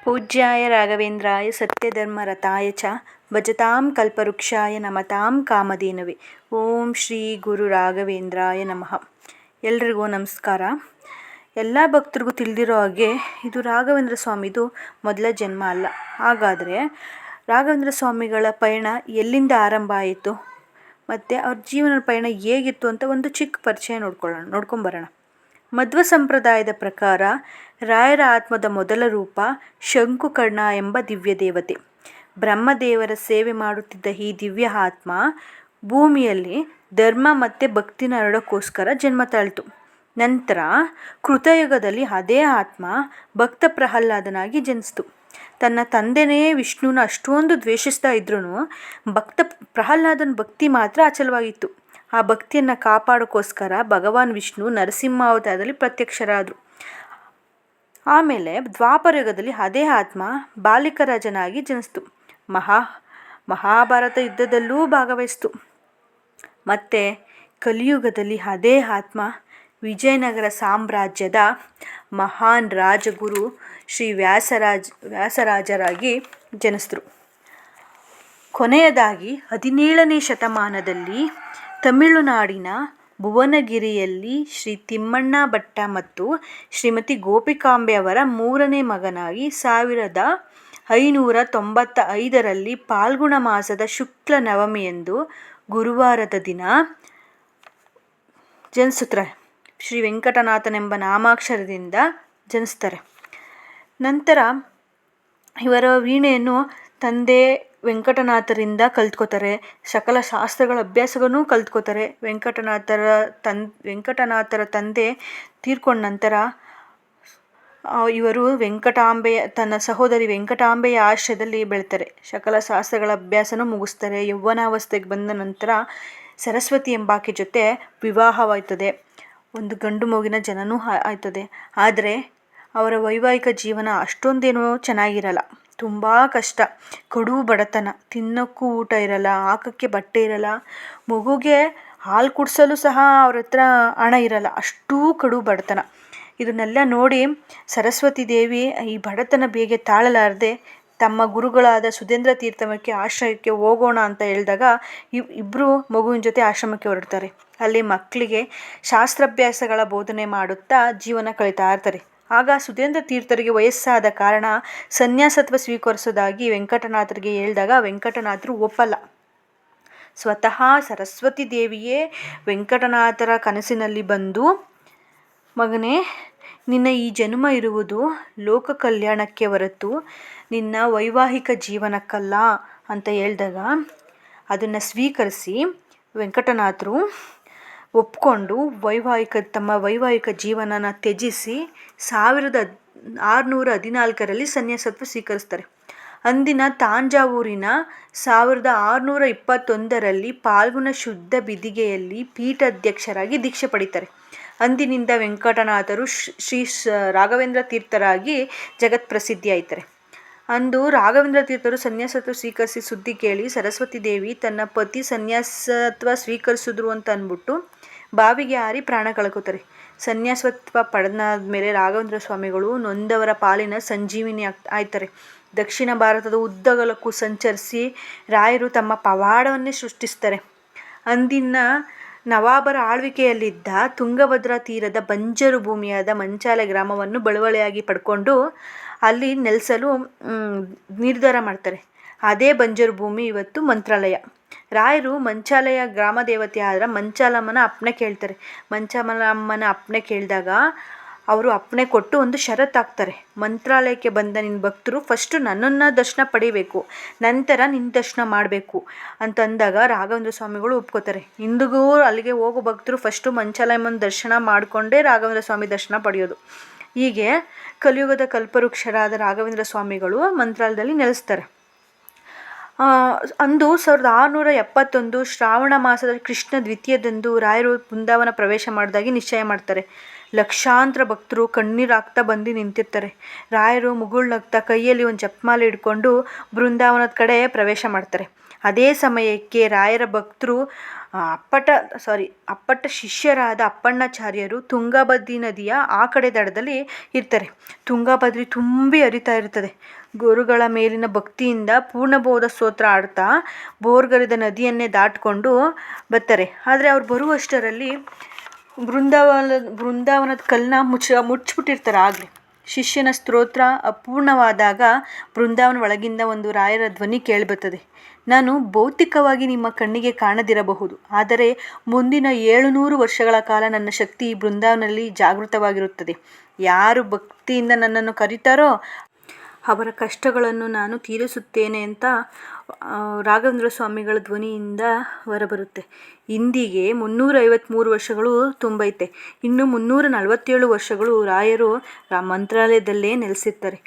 ಪೂಜ್ಯಾಯ ರಾಘವೇಂದ್ರಾಯ ಸತ್ಯಧರ್ಮರತಾಯ ಚ ಭಜತಾಂ ಕಲ್ಪವೃಕ್ಷಾಯ ನಮತಾಂ ಕಾಮಧೇನವೇ. ಓಂ ಶ್ರೀ ಗುರು ರಾಘವೇಂದ್ರಾಯ ನಮಃ. ಎಲ್ರಿಗೂ ನಮಸ್ಕಾರ. ಎಲ್ಲ ಭಕ್ತರಿಗೂ ತಿಳಿದಿರೋ ಹಾಗೆ ಇದು ರಾಘವೇಂದ್ರ ಸ್ವಾಮಿದು ಮೊದಲ ಜನ್ಮ ಅಲ್ಲ. ಹಾಗಾದರೆ ರಾಘವೇಂದ್ರ ಸ್ವಾಮಿಗಳ ಪಯಣ ಎಲ್ಲಿಂದ ಆರಂಭ ಆಯಿತು ಮತ್ತು ಅವ್ರ ಜೀವನದ ಪಯಣ ಹೇಗಿತ್ತು ಅಂತ ಒಂದು ಚಿಕ್ಕ ಪರಿಚಯ ನೋಡ್ಕೊಂಬರೋಣ. ಮಧ್ವ ಸಂಪ್ರದಾಯದ ಪ್ರಕಾರ ರಾಯರ ಆತ್ಮದ ಮೊದಲ ರೂಪ ಶಂಕುಕರ್ಣ ಎಂಬ ದಿವ್ಯ ದೇವತೆ. ಬ್ರಹ್ಮದೇವರ ಸೇವೆ ಮಾಡುತ್ತಿದ್ದ ಈ ದಿವ್ಯ ಆತ್ಮ ಭೂಮಿಯಲ್ಲಿ ಧರ್ಮ ಮತ್ತು ಭಕ್ತಿನ ಹರಡೋಕ್ಕೋಸ್ಕರ ಜನ್ಮ ತಾಳಿತು. ನಂತರ ಕೃತಯುಗದಲ್ಲಿ ಅದೇ ಆತ್ಮ ಭಕ್ತ ಪ್ರಹ್ಲಾದನಾಗಿ ಜನಿಸಿತು. ತನ್ನ ತಂದೆನೇ ವಿಷ್ಣುನ ಅಷ್ಟೊಂದು ದ್ವೇಷಿಸ್ತಾ ಇದ್ರೂ ಭಕ್ತ ಪ್ರಹ್ಲಾದನ ಭಕ್ತಿ ಮಾತ್ರ ಅಚಲವಾಗಿತ್ತು. ಆ ಭಕ್ತಿಯನ್ನು ಕಾಪಾಡೋಕ್ಕೋಸ್ಕರ ಭಗವಾನ್ ವಿಷ್ಣು ನರಸಿಂಹಾವತಾರದಲ್ಲಿ ಪ್ರತ್ಯಕ್ಷರಾದರು. ಆಮೇಲೆ ದ್ವಾಪರಯುಗದಲ್ಲಿ ಅದೇ ಆತ್ಮ ಬಾಲಿಕರಾಜನಾಗಿ ಜನಿಸಿತು. ಮಹಾಭಾರತ ಯುದ್ಧದಲ್ಲೂ ಭಾಗವಹಿಸಿತು. ಮತ್ತು ಕಲಿಯುಗದಲ್ಲಿ ಅದೇ ಆತ್ಮ ವಿಜಯನಗರ ಸಾಮ್ರಾಜ್ಯದ ಮಹಾನ್ ರಾಜಗುರು ಶ್ರೀ ವ್ಯಾಸರಾಜರಾಗಿ ಜನಿಸಿದ್ರು. ಕೊನೆಯದಾಗಿ 17ನೇ ಶತಮಾನದಲ್ಲಿ ತಮಿಳುನಾಡಿನ ಭುವನಗಿರಿಯಲ್ಲಿ ಶ್ರೀ ತಿಮ್ಮಣ್ಣ ಭಟ್ಟ ಮತ್ತು ಶ್ರೀಮತಿ ಗೋಪಿಕಾಂಬೆ ಅವರ 3ನೇ ಮಗನಾಗಿ 1595ರಲ್ಲಿ ಫಾಲ್ಗುಣ ಮಾಸದ ಶುಕ್ಲ ನವಮಿಯಂದು ಗುರುವಾರದ ದಿನ ಜನಿಸುತ್ತಾರೆ. ಶ್ರೀ ವೆಂಕಟನಾಥನೆಂಬ ನಾಮಾಕ್ಷರದಿಂದ ಜನಿಸ್ತಾರೆ. ನಂತರ ಇವರ ವೀಣೆಯನ್ನು ತಂದೆ ವೆಂಕಟನಾಥರಿಂದ ಕಲ್ತ್ಕೋತಾರೆ. ಸಕಲ ಶಾಸ್ತ್ರಗಳ ಅಭ್ಯಾಸಗಳನ್ನು ಕಲ್ತ್ಕೋತಾರೆ. ವೆಂಕಟನಾಥರ ತಂದೆ ತೀರ್ಕೊಂಡ ನಂತರ ಇವರು ತನ್ನ ಸಹೋದರಿ ವೆಂಕಟಾಂಬೆಯ ಆಶ್ರಯದಲ್ಲಿ ಬೆಳೀತಾರೆ. ಸಕಲ ಶಾಸ್ತ್ರಗಳ ಅಭ್ಯಾಸನೂ ಮುಗಿಸ್ತಾರೆ. ಯೌವನಾವಸ್ಥೆಗೆ ಬಂದ ನಂತರ ಸರಸ್ವತಿ ಎಂಬಾಕೆ ಜೊತೆ ವಿವಾಹವಾಯ್ತದೆ. ಒಂದು ಗಂಡು ಮಗುವಿನ ಜನನೂ ಆಯ್ತದೆ. ಆದರೆ ಅವರ ವೈವಾಹಿಕ ಜೀವನ ಅಷ್ಟೊಂದೇನೂ ಚೆನ್ನಾಗಿರಲ್ಲ. ತುಂಬ ಕಷ್ಟ, ಕಡು ಬಡತನ, ತಿನ್ನೋಕ್ಕೂ ಊಟ ಇರಲ್ಲ, ಹಾಕೋಕ್ಕೆ ಬಟ್ಟೆ ಇರಲ್ಲ, ಮಗುಗೆ ಹಾಲು ಕುಡಿಸಲು ಸಹ ಅವ್ರ ಹತ್ರ ಹಣ ಇರಲ್ಲ, ಅಷ್ಟೂ ಕಡು ಬಡತನ. ಇದನ್ನೆಲ್ಲ ನೋಡಿ ಸರಸ್ವತಿ ದೇವಿ ಈ ಬಡತನ ಬೇಗ ತಾಳಲಾರದೆ ತಮ್ಮ ಗುರುಗಳಾದ ಸುಧೇಂದ್ರ ತೀರ್ಥಮಕ್ಕೆ ಆಶ್ರಯಕ್ಕೆ ಹೋಗೋಣ ಅಂತ ಹೇಳಿದಾಗ ಇಬ್ಬರು ಮಗುವಿನ ಜೊತೆ ಆಶ್ರಮಕ್ಕೆ ಹೊರಡ್ತಾರೆ. ಅಲ್ಲಿ ಮಕ್ಕಳಿಗೆ ಶಾಸ್ತ್ರಾಭ್ಯಾಸಗಳ ಬೋಧನೆ ಮಾಡುತ್ತಾ ಜೀವನ ಕಳೀತಾ ಇರ್ತಾರೆ. ಆಗ ಸುಧೇಂದ್ರ ತೀರ್ಥರಿಗೆ ವಯಸ್ಸಾದ ಕಾರಣ ಸನ್ಯಾಸತ್ವ ಸ್ವೀಕರಿಸೋದಾಗಿ ವೆಂಕಟನಾಥರಿಗೆ ಹೇಳಿದಾಗ ವೆಂಕಟನಾಥರು ಒಪ್ಪಲ್ಲ. ಸ್ವತಃ ಸರಸ್ವತಿ ದೇವಿಯೇ ವೆಂಕಟನಾಥರ ಕನಸಿನಲ್ಲಿ ಬಂದು, ಮಗನೇ, ನಿನ್ನ ಈ ಜನ್ಮ ಇರುವುದು ಲೋಕ ಕಲ್ಯಾಣಕ್ಕೆ ಹೊರತು ನಿನ್ನ ವೈವಾಹಿಕ ಜೀವನಕ್ಕಲ್ಲ ಅಂತ ಹೇಳಿದಾಗ ಅದನ್ನು ಸ್ವೀಕರಿಸಿ ವೆಂಕಟನಾಥರು ಒಪ್ಕೊಂಡು ತಮ್ಮ ವೈವಾಹಿಕ ಜೀವನನ ತ್ಯಜಿಸಿ 1614ರಲ್ಲಿ ಸನ್ಯಾಸತ್ವ ಸ್ವೀಕರಿಸ್ತಾರೆ. ಅಂದಿನ ತಾಂಜಾವೂರಿನ 1621ರಲ್ಲಿ ಫಾಲ್ಗುಣ ಶುದ್ಧ ಬಿದಿಗೆಯಲ್ಲಿ ಪೀಠಾಧ್ಯಕ್ಷರಾಗಿ ದೀಕ್ಷೆ ಪಡಿತಾರೆ. ಅಂದಿನಿಂದ ವೆಂಕಟನಾಥರು ಶ್ರೀ ರಾಘವೇಂದ್ರ ತೀರ್ಥರಾಗಿ ಜಗತ್ಪ್ರಸಿದ್ಧಿ ಆಯ್ತಾರೆ. ಅಂದು ರಾಘವೇಂದ್ರ ತೀರ್ಥರು ಸನ್ಯಾಸತ್ವ ಸ್ವೀಕರಿಸಿ ಸುದ್ದಿ ಕೇಳಿ ಸರಸ್ವತಿ ದೇವಿ ತನ್ನ ಪತಿ ಸನ್ಯಾಸತ್ವ ಸ್ವೀಕರಿಸಿದ್ರು ಅಂತ ಅಂದ್ಬಿಟ್ಟು ಬಾವಿಗೆ ಹಾರಿ ಪ್ರಾಣ ಕಳ್ಕೋತಾರೆ. ಸನ್ಯಾಸತ್ವ ಪಡೆದಾದ್ಮೇಲೆ ರಾಘವೇಂದ್ರ ಸ್ವಾಮಿಗಳು ನೊಂದವರ ಪಾಲಿನ ಸಂಜೀವಿನಿ ಆಯ್ತಾರೆ. ದಕ್ಷಿಣ ಭಾರತದ ಉದ್ದಗಲಕ್ಕೂ ಸಂಚರಿಸಿ ರಾಯರು ತಮ್ಮ ಪವಾಡವನ್ನೇ ಸೃಷ್ಟಿಸ್ತಾರೆ. ಅಂದಿನ ನವಾಬರ ಆಳ್ವಿಕೆಯಲ್ಲಿದ್ದ ತುಂಗಭದ್ರಾ ತೀರದ ಬಂಜರು ಭೂಮಿಯಾದ ಮಂಚಾಲೆ ಗ್ರಾಮವನ್ನು ಬಳುವಳಿಯಾಗಿ ಪಡ್ಕೊಂಡು ಅಲ್ಲಿ ನೆಲೆಸಲು ನಿರ್ಧಾರ ಮಾಡ್ತಾರೆ. ಅದೇ ಬಂಜರು ಭೂಮಿ ಇವತ್ತು ಮಂತ್ರಾಲಯ. ರಾಯರು ಮಂಚಾಲಯ ಗ್ರಾಮ ದೇವತೆ ಆದ್ರೆ ಮಂಚಾಲಮ್ಮನ ಅಪ್ಪಣೆ ಕೇಳ್ತಾರೆ. ಮಂಚಾಲಮ್ಮನ ಅಪ್ಪಣೆ ಕೇಳಿದಾಗ ಅವರು ಅಪ್ಪಣೆ ಕೊಟ್ಟು ಒಂದು ಷರತ್ತು ಹಾಕ್ತಾರೆ. ಮಂತ್ರಾಲಯಕ್ಕೆ ಬಂದ ನಿನ್ನ ಭಕ್ತರು ಫಸ್ಟು ನನ್ನನ್ನು ದರ್ಶನ ಪಡಿಬೇಕು, ನಂತರ ನಿನ್ನ ದರ್ಶನ ಮಾಡಬೇಕು ಅಂತಂದಾಗ ರಾಘವೇಂದ್ರ ಸ್ವಾಮಿಗಳು ಒಪ್ಕೋತಾರೆ. ಇಂದಿಗೂ ಅಲ್ಲಿಗೆ ಹೋಗೋ ಭಕ್ತರು ಫಸ್ಟು ಮಂಚಾಲಯಮ್ಮನ ದರ್ಶನ ಮಾಡಿಕೊಂಡೇ ರಾಘವೇಂದ್ರ ಸ್ವಾಮಿ ದರ್ಶನ ಪಡೆಯೋದು. ಹೀಗೆ ಕಲಿಯುಗದ ಕಲ್ಪವೃಕ್ಷರಾದ ರಾಘವೇಂದ್ರ ಸ್ವಾಮಿಗಳು ಮಂತ್ರಾಲಯದಲ್ಲಿ ನೆಲೆಸ್ತಾರೆ. ಅಂದು 1671 ಶ್ರಾವಣ ಮಾಸದ ಕೃಷ್ಣ ದ್ವಿತೀಯದಂದು ರಾಯರು ಬೃಂದಾವನ ಪ್ರವೇಶ ಮಾಡೋದಾಗಿ ನಿಶ್ಚಯ ಮಾಡ್ತಾರೆ. ಲಕ್ಷಾಂತರ ಭಕ್ತರು ಕಣ್ಣೀರಾಗ್ತಾ ಬಂದು ನಿಂತಿರ್ತಾರೆ. ರಾಯರು ಮುಗುಳ್ನಗ್ತಾ ಕೈಯಲ್ಲಿ ಒಂದು ಜಪಮಾಲೆ ಹಿಡ್ಕೊಂಡು ಬೃಂದಾವನದ ಕಡೆ ಪ್ರವೇಶ ಮಾಡ್ತಾರೆ. ಅದೇ ಸಮಯಕ್ಕೆ ರಾಯರ ಭಕ್ತರು ಅಪ್ಪಟ ಶಿಷ್ಯರಾದ ಅಪ್ಪಣ್ಣಾಚಾರ್ಯರು ತುಂಗಾಭದ್ರಿ ನದಿಯ ಆ ಕಡೆ ದಡದಲ್ಲಿ ಇರ್ತಾರೆ. ತುಂಗಾಭದ್ರಿ ತುಂಬಿ ಹರಿತಾ ಇರ್ತದೆ. ಗುರುಗಳ ಮೇಲಿನ ಭಕ್ತಿಯಿಂದ ಪೂರ್ಣಬೋಧ ಸ್ತೋತ್ರ ಆಡ್ತಾ ಬೋರ್ಗರೆದ ನದಿಯನ್ನೇ ದಾಟ್ಕೊಂಡು ಬರ್ತಾರೆ. ಆದರೆ ಅವ್ರು ಬರುವಷ್ಟರಲ್ಲಿ ಬೃಂದಾವನದ ಕಲ್ಲನ್ನ ಮುಚ್ಚಿಬಿಟ್ಟಿರ್ತಾರೆ. ಆಗಲೇ ಶಿಷ್ಯನ ಸ್ತೋತ್ರ ಅಪೂರ್ಣವಾದಾಗ ಬೃಂದಾವನ ಒಳಗಿಂದ ಒಂದು ರಾಯರ ಧ್ವನಿ ಕೇಳಿಬರ್ತದೆ. ನಾನು ಭೌತಿಕವಾಗಿ ನಿಮ್ಮ ಕಣ್ಣಿಗೆ ಕಾಣದಿರಬಹುದು, ಆದರೆ ಮುಂದಿನ 700 ವರ್ಷಗಳ ಕಾಲ ನನ್ನ ಶಕ್ತಿ ಈ ಬೃಂದಾವನಲ್ಲಿ ಜಾಗೃತವಾಗಿರುತ್ತದೆ. ಯಾರು ಭಕ್ತಿಯಿಂದ ನನ್ನನ್ನು ಕರೀತಾರೋ ಅವರ ಕಷ್ಟಗಳನ್ನು ನಾನು ತೀರಿಸುತ್ತೇನೆ ಅಂತ ರಾಘವೇಂದ್ರ ಸ್ವಾಮಿಗಳ ಧ್ವನಿಯಿಂದ ಹೊರಬರುತ್ತೆ. ಇಂದಿಗೆ 353 ವರ್ಷಗಳು ತುಂಬೈತೆ. ಇನ್ನು 347 ವರ್ಷಗಳು ರಾಯರು ಮಂತ್ರಾಲಯದಲ್ಲೇ ನೆಲೆಸಿರ್ತಾರೆ.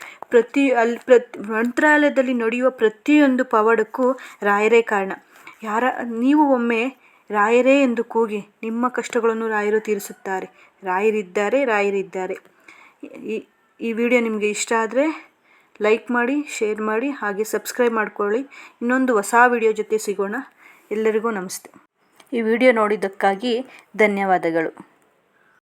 ಮಂತ್ರಾಲಯದಲ್ಲಿ ನಡೆಯುವ ಪ್ರತಿಯೊಂದು ಪವಾಡಕ್ಕೂ ರಾಯರೇ ಕಾರಣ. ನೀವು ಒಮ್ಮೆ ರಾಯರೇ ಎಂದು ಕೂಗಿ, ನಿಮ್ಮ ಕಷ್ಟಗಳನ್ನು ರಾಯರು ತೀರಿಸುತ್ತಾರೆ. ರಾಯರಿದ್ದಾರೆ. ಈ ವಿಡಿಯೋ ನಿಮಗೆ ಇಷ್ಟ ಆದರೆ ಲೈಕ್ ಮಾಡಿ, ಶೇರ್ ಮಾಡಿ, ಹಾಗೆ ಸಬ್ಸ್ಕ್ರೈಬ್ ಮಾಡ್ಕೊಳ್ಳಿ. ಇನ್ನೊಂದು ಹೊಸ ವಿಡಿಯೋ ಜೊತೆ ಸಿಗೋಣ. ಎಲ್ಲರಿಗೂ ನಮಸ್ತೆ. ಈ ವಿಡಿಯೋ ನೋಡಿದ್ದಕ್ಕಾಗಿ ಧನ್ಯವಾದಗಳು.